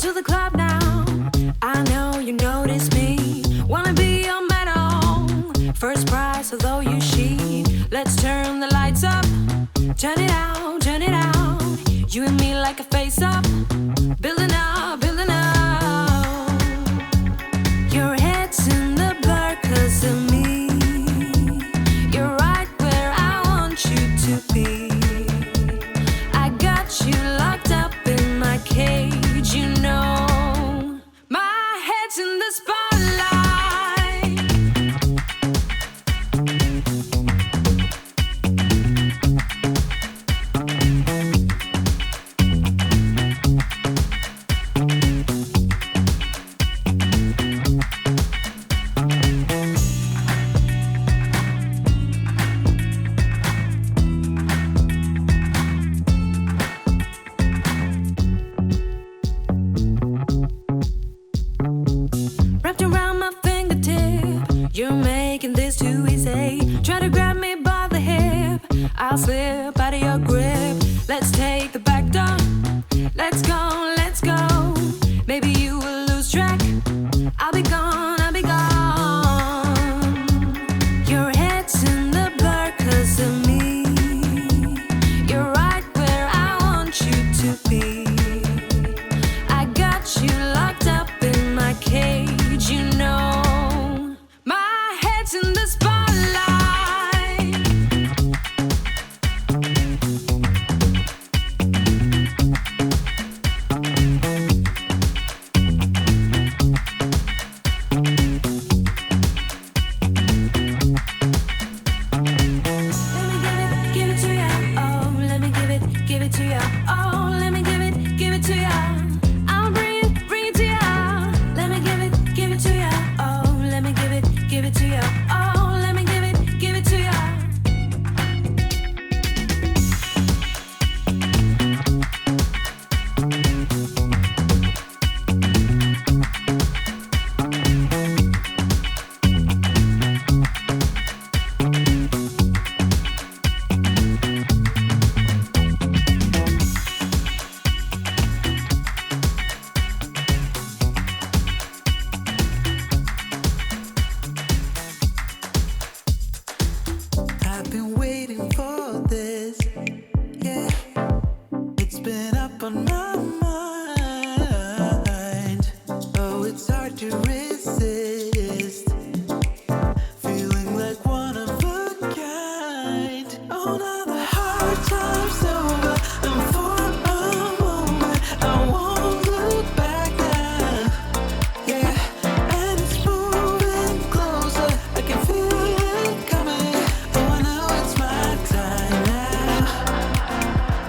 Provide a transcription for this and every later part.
to the club now. I know you notice me. Wanna be your medal. First prize, although you cheat. Let's turn the lights up. Turn it out, turn it out. You and me like a face up. Building up, building up. Your head's in the blur 'cause of me. You're right where I want you to be. I got you locked up in my cage, you know. My head's in the spotlight. Wrapped around my fingertip, you're making this too easy. Try to grab me by the hip, I'll slip out of your grip. Let's take the back door. Let's go, let's go. Maybe you will lose track. I'll be gone, I'll be gone. Your head's in the blur 'cause of me. You're right where I want you to be. I got you locked up in my cage, you know. My head's in the spotlight. Give it to ya, oh, let me give it to ya, oh, let me give it to ya. I'll bring it to ya. Let me give it to ya, oh, let me give it to ya, oh, let me give it to ya. I've been waiting for this, yeah. It's been up on my mind. Oh, it's hard to resist. Feeling like one of a kind. Oh, now the hard time's over. And for a moment, I won't look back now. Yeah, and it's moving closer. I can feel it coming. Oh, I know it's my time now.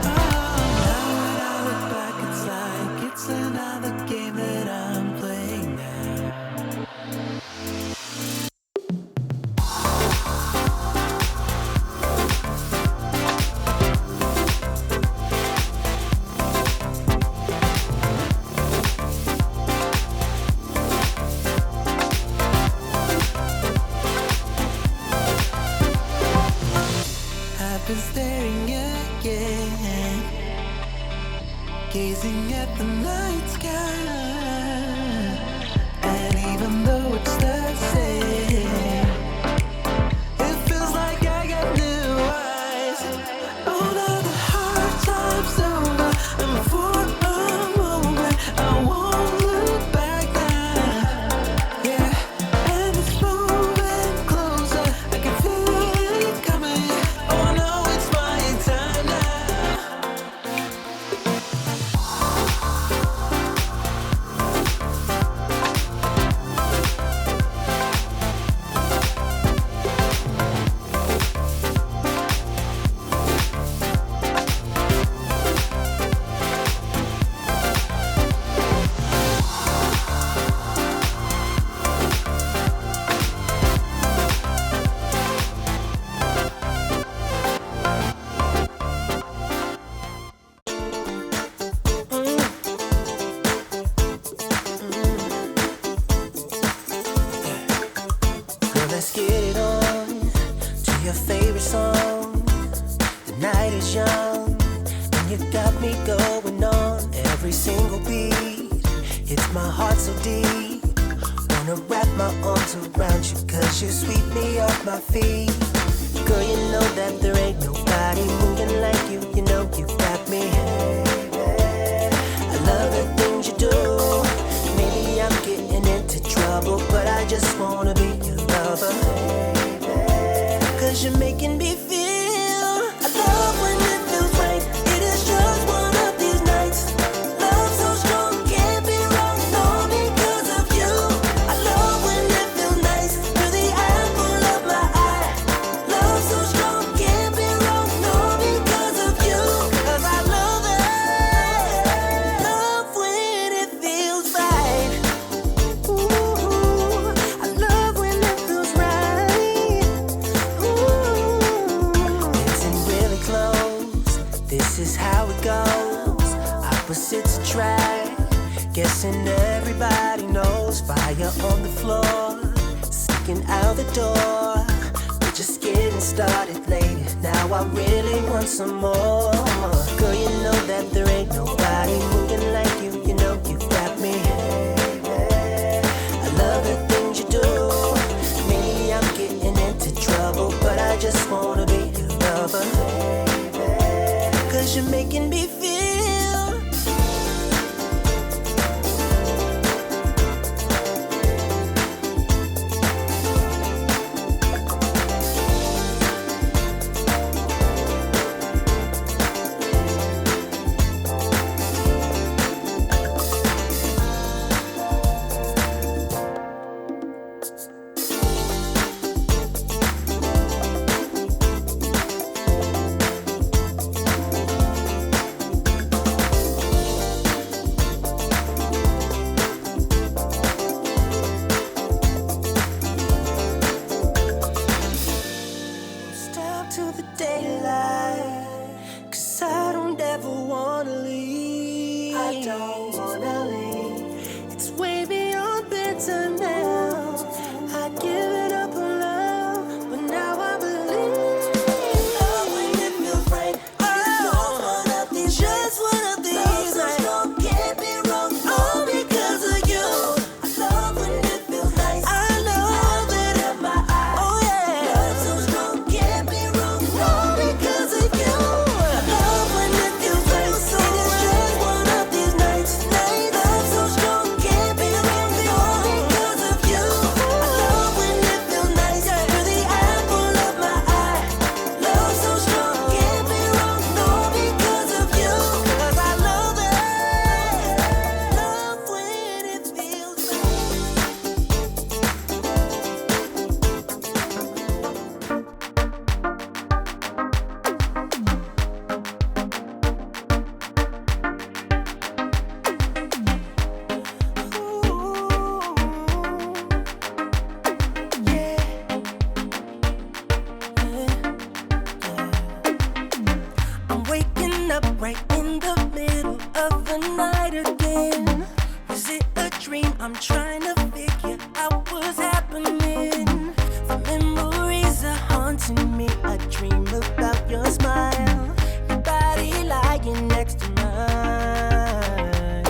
Oh, now when I look back, it's like it's another game that I'm playing now. I've been staring again, gazing at the night sky. And even though it's the same, it feels like I got new eyes. Oh, now the hard time's over. And for a moment, I won't look back now. Yeah, and it's moving closer. I can feel it coming. Oh, I know it's my time now. Girl, let's get it on to your favorite song. The night is young, and you got me going on every single beat. It's my heart so deep. Wanna wrap my arms around you, cause you sweep me off my feet. Girl, you know that there ain't nobody moving like you. You know you got me. I love the things you do. Maybe I'm getting into trouble, but I just wanna be your lover. Cause you're making me feel. I love when it feels right. It is just one of these nights. Love so strong, can't be wrong. No, because of you. I love when it feels nice. You're the apple of my eye. Love so strong, can't be wrong. No, because of you. Cause I love it. Love when it feels right. Ooh, I love when it feels right. Ooh, dancing really close. This is how it goes. Opposites attract. Guessing everybody knows. Fire on the floor, sneaking out the door. We're just getting started, lady. Now I really want some more. Girl, you know that there ain't nobody moving like you. You know you got me. I love the things you do. Maybe I'm getting into trouble, but I just wanna be your lover. Cause you're making me feel. Step to the daylight, cause I don't ever wanna leave. I don't wanna leave. It's way beyond bedtime now. I give it up on love, but now I believe. Love when it feels right. It's just one of these. Love so strong, can't be wrong. All because of you. I love when it feels nice. I love it in my eyes. Oh yeah. Love so strong, can't be wrong. All because of you. I love when it feels right. It is just one of these nights. Love so strong, can't be wrong. All because of you. I love when it feels nice. You're the apple of my eye. Love so strong, can't be wrong. No, because of you. Cause I love it. Love when it feels I'm waking up right in the middle of the night again. Was it a dream? I'm trying to figure out what's happening. The memories are haunting me. I dream about your smile, your body lying next to mine.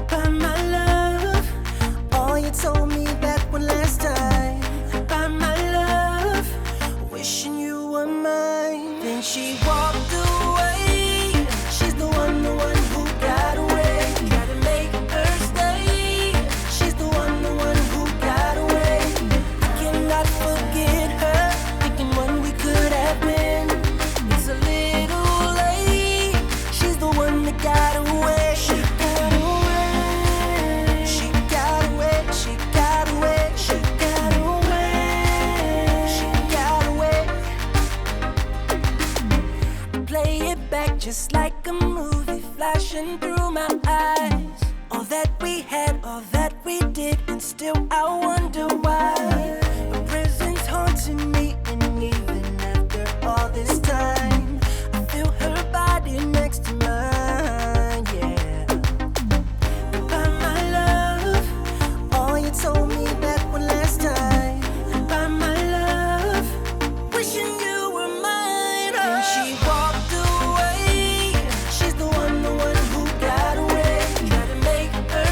By my love, all you told me back when last time. By my love, wishing you were mine. Then she walked away. She's the one who got away. Tried to make her stay. She's the one who got away. I cannot forget her, thinking what we could have been. It's a little late. She's the one that got away. She got away. She got away. She got away. She got away. She got away. Play it back just like a movie flashing through my eyes. All that we had, all that we did, and still I wonder why. A presence haunting me, and even after all this time, I feel her body next to mine, yeah. By my love, all you told me back when last time. By my love, wishing you were mine. Then she walked away. She's the one who got away. Tried to make her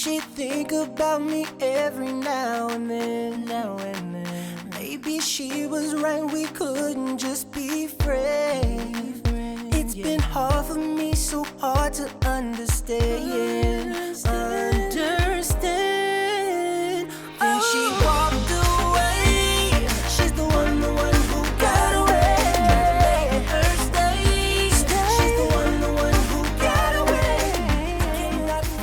she think about me every now and then. Maybe she was right, we couldn't just be friends. It's been hard for me, so hard to